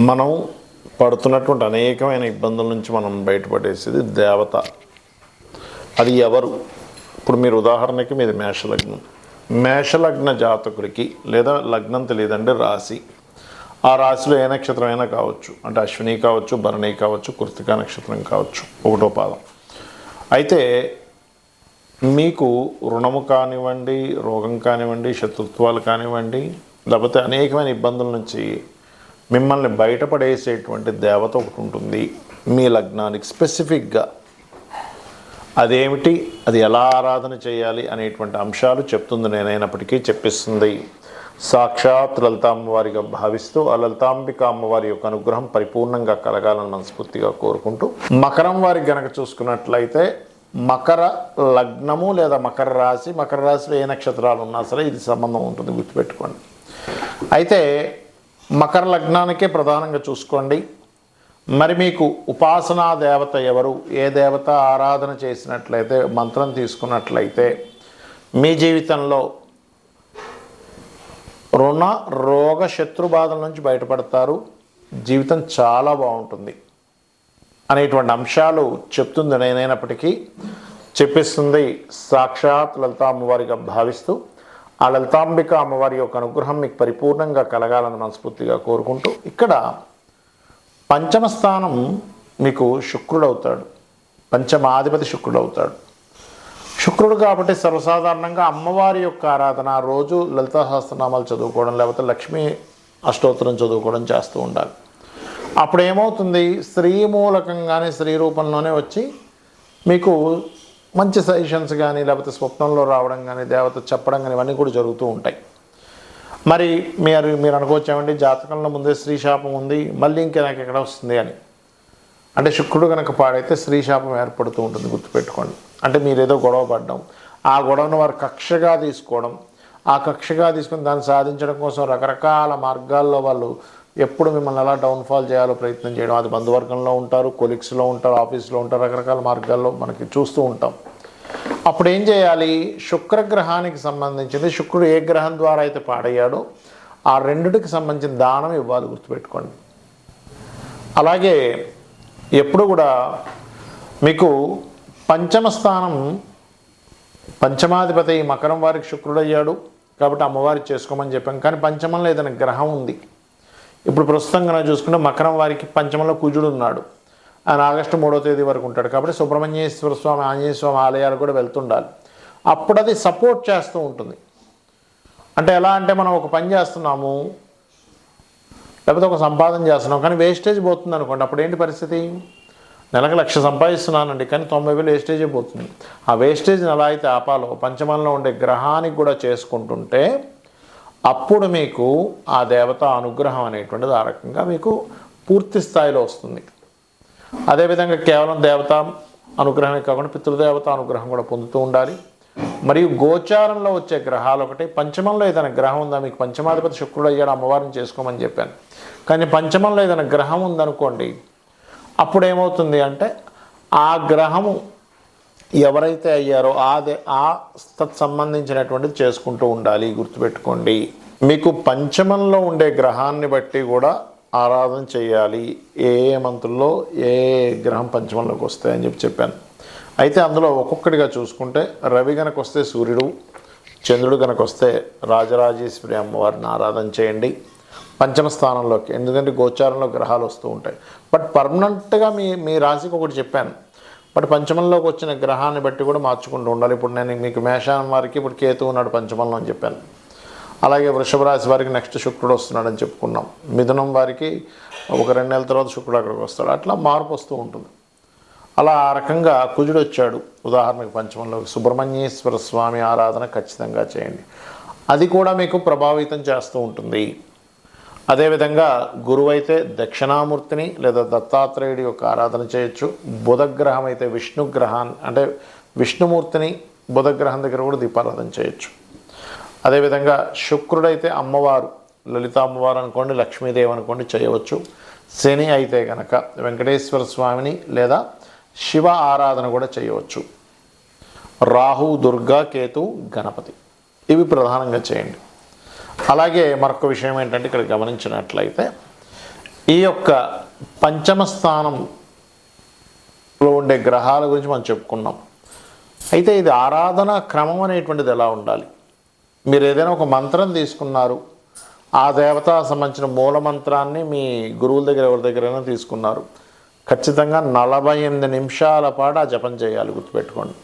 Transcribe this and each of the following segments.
మనం పడుతున్నటువంటి అనేకమైన ఇబ్బందుల నుంచి మనం బయటపడేసేది దేవత. అది ఎవరు? ఇప్పుడు మీరు ఉదాహరణకి మీది మేషలగ్నం. మేషలగ్న జాతకుడికి లేదా లగ్నం తెలియదండి, రాశి. ఆ రాశిలో ఏ నక్షత్రం అయినా కావచ్చు, అంటే అశ్విని కావచ్చు, భరణి కావచ్చు, కృత్తికా నక్షత్రం కావచ్చు, ఒకటో పాదం. అయితే మీకు రుణము కానివ్వండి, రోగం కానివ్వండి, శత్రుత్వాలు కానివ్వండి, లేకపోతే అనేకమైన ఇబ్బందుల నుంచి మిమ్మల్ని బయటపడేసేటువంటి దేవత ఒకటి ఉంటుంది మీ లగ్నానికి స్పెసిఫిక్గా. అదేమిటి, అది ఎలా ఆరాధన చేయాలి అనేటువంటి అంశాలు చెప్తుంది నేనైనప్పటికీ చెప్పిస్తుంది సాక్షాత్ లలిత అమ్మవారిగా భావిస్తూ ఆ లలితాంబిక అమ్మవారి యొక్క అనుగ్రహం పరిపూర్ణంగా కలగాలని మనస్ఫూర్తిగా కోరుకుంటూ, మకరం వారికి గనక చూసుకున్నట్లయితే మకర లగ్నము లేదా మకర రాశిలో ఏ నక్షత్రాలు ఉన్నా సరే ఇది సంబంధం ఉంటుంది, గుర్తుపెట్టుకోండి. అయితే మకర లగ్నానికే ప్రధానంగా చూసుకోండి. మరి మీకు ఉపాసనా దేవత ఎవరు, ఏ దేవత ఆరాధన చేసినట్లయితే, మంత్రం తీసుకున్నట్లయితే మీ జీవితంలో రుణ రోగ శత్రు బాధల నుంచి బయటపడతారు, జీవితం చాలా బాగుంటుంది అనేటువంటి అంశాలు చెప్తుంది నేనైనప్పటికీ చెప్పిస్తుంది సాక్షాత్ లలిత అమ్మవారిగా భావిస్తూ ఆ లలితాంబిక అమ్మవారి యొక్క అనుగ్రహం మీకు పరిపూర్ణంగా కలగాలని మనస్ఫూర్తిగా కోరుకుంటూ, ఇక్కడ పంచమ స్థానం మీకు శుక్రుడు అవుతాడు, పంచమాధిపతి శుక్రుడు అవుతాడు. శుక్రుడు కాబట్టి సర్వసాధారణంగా అమ్మవారి యొక్క ఆరాధన రోజు లలితా సహస్రనామాలు చదువుకోవడం, లేకపోతే లక్ష్మీ అష్టోత్తరం చదువుకోవడం చేస్తూ ఉండాలి. అప్పుడు ఏమవుతుంది, స్త్రీ మూలకంగానే, స్త్రీ రూపంలోనే వచ్చి మీకు మంచి సజెషన్స్ కానీ, లేకపోతే స్వప్నంలో రావడం కానీ, దేవత చెప్పడం కానీ, ఇవన్నీ కూడా జరుగుతూ ఉంటాయి. మరి మీరు అనుకోవచ్చామండి, జాతకంలో ముందే స్త్రీ శాపం ఉంది, మళ్ళీ ఇంకా నాకు ఎక్కడ వస్తుంది అని. అంటే శుక్రుడు కనుక పాడైతే స్త్రీ శాపం ఏర్పడుతూ ఉంటుంది, గుర్తుపెట్టుకోండి. అంటే మీరు ఏదో గొడవ పడ్డం, ఆ గొడవను వారు కక్షగా తీసుకోవడం, ఆ కక్షగా తీసుకుని దాన్ని సాధించడం కోసం రకరకాల మార్గాల్లో వాళ్ళు ఎప్పుడు మిమ్మల్ని ఎలా డౌన్ఫాల్ చేయాలో ప్రయత్నం చేయడం. అది బంధువర్గంలో ఉంటారు, కొలీగ్స్లో ఉంటారు, ఆఫీస్లో ఉంటారు, రకరకాల మార్గాల్లో మనకి చూస్తూ ఉంటాం. అప్పుడు ఏం చేయాలి, శుక్రగ్రహానికి సంబంధించింది, శుక్రుడు ఏ గ్రహం ద్వారా అయితే పాడయ్యాడో ఆ రెండిటికి సంబంధించిన దానం ఇవ్వాలి, గుర్తుపెట్టుకోండి. అలాగే ఎప్పుడు కూడా మీకు పంచమ స్థానం, పంచమాధిపతి మకరం వారికి శుక్రుడు అయ్యాడు కాబట్టి అమ్మవారికి చేసుకోమని చెప్పాం. కానీ పంచమంలో ఏదైనా గ్రహం ఉంది. ఇప్పుడు ప్రస్తుతం కనుక చూసుకుంటే మకరం వారికి పంచమంలో కుజుడు ఉన్నాడు, ఆయన ఆగస్టు 3వ తేదీ వరకు ఉంటాడు. కాబట్టి సుబ్రహ్మణ్యేశ్వర స్వామి, ఆంజనేయ స్వామి ఆలయాలు కూడా వెళ్తుండాలి. అప్పుడు అది సపోర్ట్ చేస్తూ ఉంటుంది. అంటే ఎలా అంటే, మనం ఒక పని చేస్తున్నాము, లేకపోతే ఒక సంపాదన చేస్తున్నాం, కానీ వేస్టేజ్ పోతుంది అనుకోండి. అప్పుడు ఏంటి పరిస్థితి, నెలకు 1,00,000 సంపాదిస్తున్నానండి, కానీ 90,000 వేస్టేజే పోతుంది. ఆ వేస్టేజ్ని ఎలా అయితే ఆపాలో పంచమంలో ఉండే గ్రహానికి కూడా చేసుకుంటుంటే అప్పుడు మీకు ఆ దేవత అనుగ్రహం అనేటువంటిది ఆ రకంగా మీకు పూర్తి స్థాయిలో వస్తుంది. అదేవిధంగా కేవలం దేవత అనుగ్రహమే కాకుండా పితృదేవత అనుగ్రహం కూడా పొందుతూ ఉండాలి. మరియు గోచారంలో వచ్చే గ్రహాలు ఒకటి, పంచమంలో ఏదైనా గ్రహం ఉందా, మీకు పంచమాధిపతి శుక్రుడు అయ్యాడు, అమ్మవారిని చేసుకోమని చెప్పాను. కానీ పంచమంలో ఏదైనా గ్రహం ఉందనుకోండి, అప్పుడు ఏమవుతుంది అంటే ఆ గ్రహము ఎవరైతే అయ్యారో ఆ సంబంధించినటువంటిది చేసుకుంటూ ఉండాలి, గుర్తుపెట్టుకోండి. మీకు పంచమంలో ఉండే గ్రహాన్ని బట్టి కూడా ఆరాధన చేయాలి, ఏ మంత్రుల్లో ఏ గ్రహం పంచమంలోకి వస్తాయని చెప్పాను. అయితే అందులో ఒక్కొక్కటిగా చూసుకుంటే రవి కనుక వస్తే సూర్యుడు, చంద్రుడు కనుక వస్తే రాజరాజేశ్వరి అమ్మవారిని ఆరాధన చేయండి పంచమ స్థానంలోకి. ఎందుకంటే గోచారంలో గ్రహాలు వస్తూ ఉంటాయి. బట్ పర్మనెంట్గా మీ రాశికి ఒకటి చెప్పాను, బట్ పంచమంలోకి వచ్చిన గ్రహాన్ని బట్టి కూడా మార్చుకుంటూ ఉండాలి. ఇప్పుడు నేను మీకు మేషం వారికి ఇప్పుడు కేతు ఉన్నాడు పంచమంలో అని చెప్పాను. అలాగే వృషభ రాశి వారికి నెక్స్ట్ శుక్రుడు వస్తున్నాడని చెప్పుకున్నాం. మిథునం వారికి ఒక 2 నెలల తర్వాత శుక్రుడు అక్కడికి వస్తాడు. అట్లా మార్పు వస్తూ ఉంటుంది. అలా ఆ రకంగా కుజుడు వచ్చాడు ఉదాహరణకు పంచమంలోకి, సుబ్రహ్మణ్యేశ్వర స్వామి ఆరాధన ఖచ్చితంగా చేయండి, అది కూడా మీకు ప్రభావితం చేస్తూ ఉంటుంది. అదేవిధంగా గురువు అయితే దక్షిణామూర్తిని లేదా దత్తాత్రేయుడి యొక్క ఆరాధన చేయొచ్చు. బుధగ్రహం అయితే విష్ణుగ్రహాన్ని, అంటే విష్ణుమూర్తిని బుధగ్రహం దగ్గర కూడా దీపారాధన చేయొచ్చు. అదేవిధంగా శుక్రుడైతే అమ్మవారు, లలిత అమ్మవారు అనుకోండి, లక్ష్మీదేవి అనుకోండి, చేయవచ్చు. శని అయితే కనుక వెంకటేశ్వర స్వామిని లేదా శివ ఆరాధన కూడా చేయవచ్చు. రాహు, దుర్గా, కేతు, గణపతి, ఇవి ప్రధానంగా చేయండి. అలాగే మరొక విషయం ఏంటంటే ఇక్కడ గమనించినట్లయితే ఈ యొక్క పంచమ స్థానంలో ఉండే గ్రహాల గురించి మనం చెప్పుకున్నాం. అయితే ఇది ఆరాధన క్రమం అనేటువంటిది ఎలా ఉండాలి? మీరు ఏదైనా ఒక మంత్రం తీసుకున్నారు, ఆ దేవత సంబంధించిన మూల మంత్రాన్ని మీ గురువుల దగ్గర ఎవరి దగ్గరైనా తీసుకున్నారు, ఖచ్చితంగా 48 నిమిషాల పాటు ఆ జపం చేయాలి, గుర్తుపెట్టుకోండి.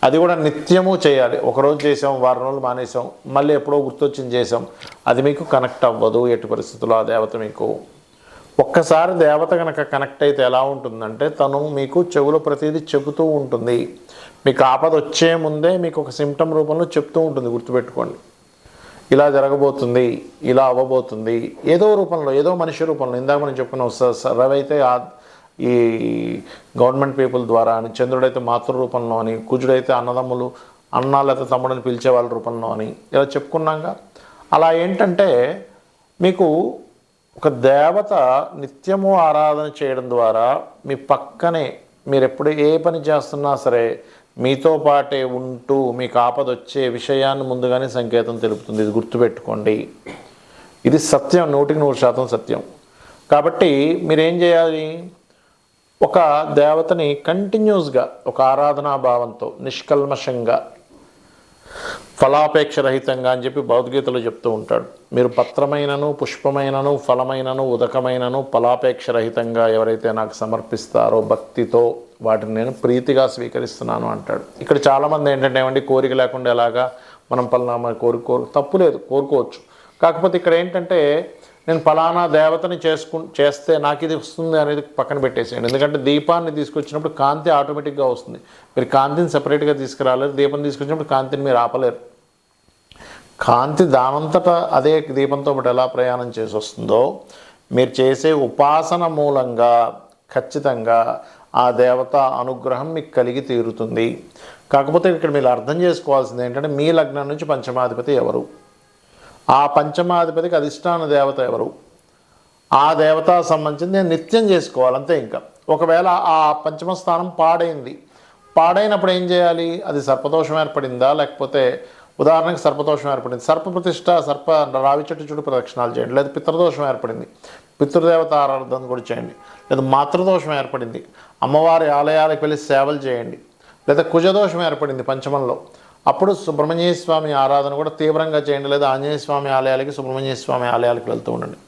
అది కూడా నిత్యము చేయాలి. ఒకరోజు చేసాం, వారం రోజులు మానేసాం, మళ్ళీ ఎప్పుడో గుర్తొచ్చింది చేసాం, అది మీకు కనెక్ట్ అవ్వదు. ఎట్టి పరిస్థితుల్లో ఆ దేవత మీకు ఒక్కసారి దేవత కనుక కనెక్ట్ అయితే ఎలా ఉంటుందంటే తను మీకు చెవులో ప్రతిదీ చెబుతూ ఉంటుంది. మీకు ఆపద వచ్చే ముందే మీకు ఒక సిమ్టమ్ రూపంలో చెప్తూ ఉంటుంది, గుర్తుపెట్టుకోండి. ఇలా జరగబోతుంది, ఇలా అవ్వబోతుంది, ఏదో రూపంలో, ఏదో మనిషి రూపంలో. ఇందాక మనం చెప్పుకున్నాం, రవి అయితే ఈ గవర్నమెంట్ పీపుల్ ద్వారా అని, చంద్రుడైతే మాతృ రూపంలో అని, కుజుడైతే అన్నదమ్ములు అన్న లేకపోతే తమ్ముడని పిలిచే వాళ్ళ రూపంలో అని ఇలా చెప్పుకున్నాక, అలా ఏంటంటే మీకు ఒక దేవత నిత్యము ఆరాధన చేయడం ద్వారా మీ పక్కనే మీరు ఎప్పుడు ఏ పని చేస్తున్నా సరే మీతో పాటే ఉంటూ మీకు ఆపద వచ్చే విషయాన్ని ముందుగానే సంకేతం తెలుపుతుంది. ఇది గుర్తుపెట్టుకోండి. ఇది సత్యం, 100% సత్యం. కాబట్టి మీరేం చేయాలి? ఒక దేవతని కంటిన్యూస్గా ఒక ఆరాధనా భావంతో నిష్కల్మషంగా ఫలాపేక్ష రహితంగా అని చెప్పి భగవద్గీతలో చెప్తూ ఉంటాడు. మీరు పత్రమైనను పుష్పమైనను ఫలమైనను ఉదకమైనను ఫలాపేక్ష రహితంగా ఎవరైతే నాకు సమర్పిస్తారో భక్తితో వాటిని నేను ప్రీతిగా స్వీకరిస్తున్నాను అంటాడు. ఇక్కడ చాలామంది ఏంటంటే ఏమండి కోరిక లేకుండా ఎలాగా మనం పలానా తప్పు లేదు, కోరుకోవచ్చు. కాకపోతే ఇక్కడ ఏంటంటే నేను ఫలానా దేవతని చేస్తే నాకు ఇది వస్తుంది అనేది పక్కన పెట్టేసేయండి. ఎందుకంటే దీపాన్ని తీసుకొచ్చినప్పుడు కాంతి ఆటోమేటిక్గా వస్తుంది. మీరు కాంతిని సపరేట్గా తీసుకురాలేరు, దీపం తీసుకొచ్చినప్పుడు కాంతిని మీరు ఆపలేరు. కాంతి దానంతటా అదే దీపంతో పాటు ఎలా ప్రయాణం చేసి వస్తుందో మీరు చేసే ఉపాసన మూలంగా ఖచ్చితంగా ఆ దేవత అనుగ్రహం మీకు కలిగి తీరుతుంది. కాకపోతే ఇక్కడ మీరు అర్థం చేసుకోవాల్సింది ఏంటంటే మీ లగ్నం నుంచి పంచమాధిపతి ఎవరు, ఆ పంచమాధిపతికి అధిష్టాన దేవత ఎవరు, ఆ దేవత సంబంధించి నేను నిత్యం చేసుకోవాలి అంతే. ఇంకా ఒకవేళ ఆ పంచమ స్థానం పాడైనప్పుడు ఏం చేయాలి? అది సర్పదోషం ఏర్పడిందా, లేకపోతే ఉదాహరణకు సర్పదోషం ఏర్పడింది, సర్పప్రతిష్ఠ రావి చెట్టు చుట్టూ ప్రదక్షిణాలు చేయండి. లేదా పితృదోషం ఏర్పడింది, పితృదేవత ఆరాధన కూడా చేయండి. లేదా మాతృదోషం ఏర్పడింది, అమ్మవారి ఆలయాలకు వెళ్ళి సేవలు చేయండి. లేదా కుజదోషం ఏర్పడింది పంచమంలో, అప్పుడు సుబ్రహ్మణ్య స్వామి ఆరాధన కూడా తీవ్రంగా చేయండి. లేదా ఆంజనేయ స్వామి ఆలయాలకి, సుబ్రహ్మణ్య స్వామి ఆలయాలకు వెళ్తూ ఉండండి.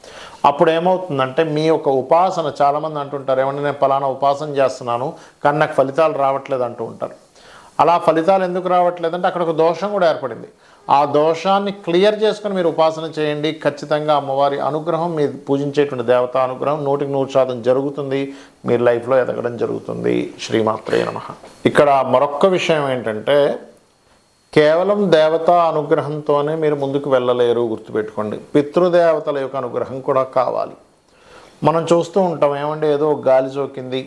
అప్పుడు ఏమవుతుందంటే మీ యొక్క ఉపాసన, చాలామంది అంటుంటారు ఏమంటే నేను ఫలానా ఉపాసన చేస్తున్నాను కానీ నాకు ఫలితాలు రావట్లేదు అంటూ ఉంటారు. అలా ఫలితాలు ఎందుకు రావట్లేదంటే అక్కడ ఒక దోషం కూడా ఏర్పడింది. ఆ దోషాన్ని క్లియర్ చేసుకొని మీరు ఉపాసన చేయండి. ఖచ్చితంగా అమ్మవారి అనుగ్రహం, మీరు పూజించేటువంటి దేవతా అనుగ్రహం 100% జరుగుతుంది. మీరు లైఫ్లో ఎదగడం జరుగుతుంది. శ్రీమాత్రే నమః. ఇక్కడ మరొక్క విషయం ఏంటంటే కేవలం దేవతా అనుగ్రహంతోనే మీరు ముందుకు వెళ్ళలేరు, గుర్తుపెట్టుకోండి. పితృదేవతల యొక్క అనుగ్రహం కూడా కావాలి. మనం చూస్తూ ఉంటాం ఏమంటే ఏదో గాలి సోకింది,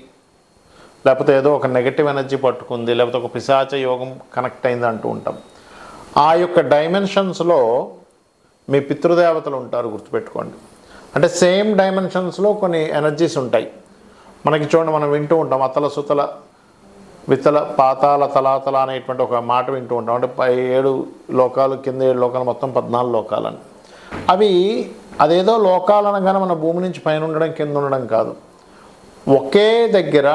లేకపోతే ఏదో ఒక నెగటివ్ ఎనర్జీ పట్టుకుంది, లేకపోతే ఒక పిశాచ యోగం కనెక్ట్ అయింది అంటూ ఉంటాం. ఆ యొక్క డైమెన్షన్స్లో మీ పితృదేవతలు ఉంటారు, గుర్తుపెట్టుకోండి. అంటే సేమ్ డైమెన్షన్స్లో కొన్ని ఎనర్జీస్ ఉంటాయి. మనకి చూడండి, మనం వింటూ ఉంటాం అతల సుతల వితల పాతాల తలాతల అనేటువంటి ఒక మాట వింటూ ఉంటాం. అంటే 7 లోకాలు, కింద 7 లోకాలు, మొత్తం 14 లోకాలని. అదేదో లోకాలు అనగానే మన భూమి నుంచి పైన ఉండడం కింద ఉండడం కాదు, ఒకే దగ్గర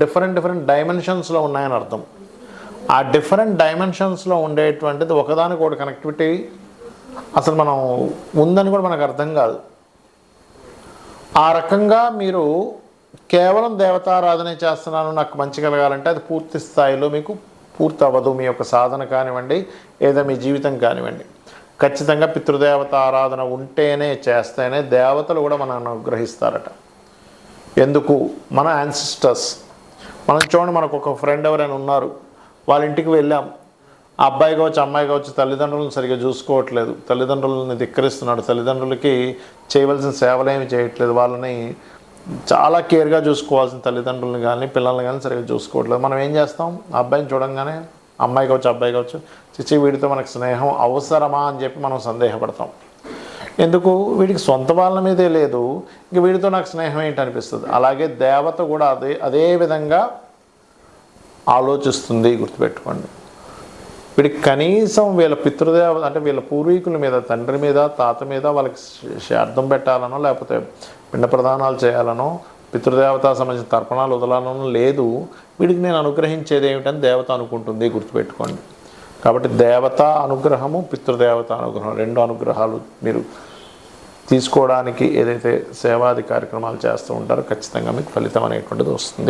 డిఫరెంట్ డైమెన్షన్స్లో ఉన్నాయని అర్థం. ఆ డిఫరెంట్ డైమెన్షన్స్లో ఉండేటువంటిది ఒకదానికొకటి కనెక్టివిటీ అసలు మనం ఉందని కూడా మనకు అర్థం కాదు. ఆ రకంగా మీరు కేవలం దేవతారాధన చేస్తున్నాను నాకు మంచి కలగాలంటే అది పూర్తి స్థాయిలో మీకు పూర్తి అవ్వదు. మీ యొక్క సాధన కానివ్వండి, లేదా మీ జీవితం కానివ్వండి, ఖచ్చితంగా పితృదేవత ఆరాధన ఉంటేనే, చేస్తేనే దేవతలు కూడా మనల్ని అనుగ్రహిస్తారట. ఎందుకు? మన యాన్సిస్టర్స్. మనం చూడండి, మనకు ఒక ఫ్రెండ్ ఎవరైనా ఉన్నారు, వాళ్ళ ఇంటికి వెళ్ళాం, ఆ అబ్బాయి కావచ్చు అమ్మాయి కావచ్చు తల్లిదండ్రులను సరిగ్గా చూసుకోవట్లేదు, తల్లిదండ్రులని ధిక్కరిస్తున్నాడు, తల్లిదండ్రులకి చేయవలసిన సేవలు ఏమి చేయట్లేదు, వాళ్ళని చాలా కేర్గా చూసుకోవాల్సిన తల్లిదండ్రులను కానీ పిల్లల్ని కానీ సరిగ్గా చూసుకోవట్లేదు. మనం ఏం చేస్తాం? ఆ అబ్బాయిని చూడంగానే, అమ్మాయి కావచ్చు అబ్బాయి కావచ్చు, చిచ్చి వీడితో మనకు స్నేహం అవసరమా అని చెప్పి మనం సందేహపడతాం. ఎందుకు? వీడికి సొంత వాళ్ళ మీదే లేదు, ఇంక వీడితో నాకు స్నేహం ఏంటి అనిపిస్తుంది. అలాగే దేవత కూడా అదే విధంగా ఆలోచిస్తుంది, గుర్తుపెట్టుకోండి. వీడికి కనీసం వీళ్ళ పితృదేవ అంటే వీళ్ళ పూర్వీకుల మీద, తండ్రి మీద, తాత మీద వాళ్ళకి శ్రాద్ధం పెట్టాలనో లేకపోతే పిండ ప్రదానాలు చేయాలనో పితృదేవత సంబంధించిన తర్పణాలు వదలాలనో లేదు. వీడికి నేను అనుగ్రహించేది ఏమిటని దేవత అనుకుంటుంది, గుర్తుపెట్టుకోండి. కాబట్టి దేవత అనుగ్రహము, పితృదేవత అనుగ్రహం 2 అనుగ్రహాలు మీరు తీసుకోవడానికి ఏదైతే సేవాది కార్యక్రమాలు చేస్తూ ఉంటారో ఖచ్చితంగా మీకు ఫలితం అనేటువంటిది వస్తుంది.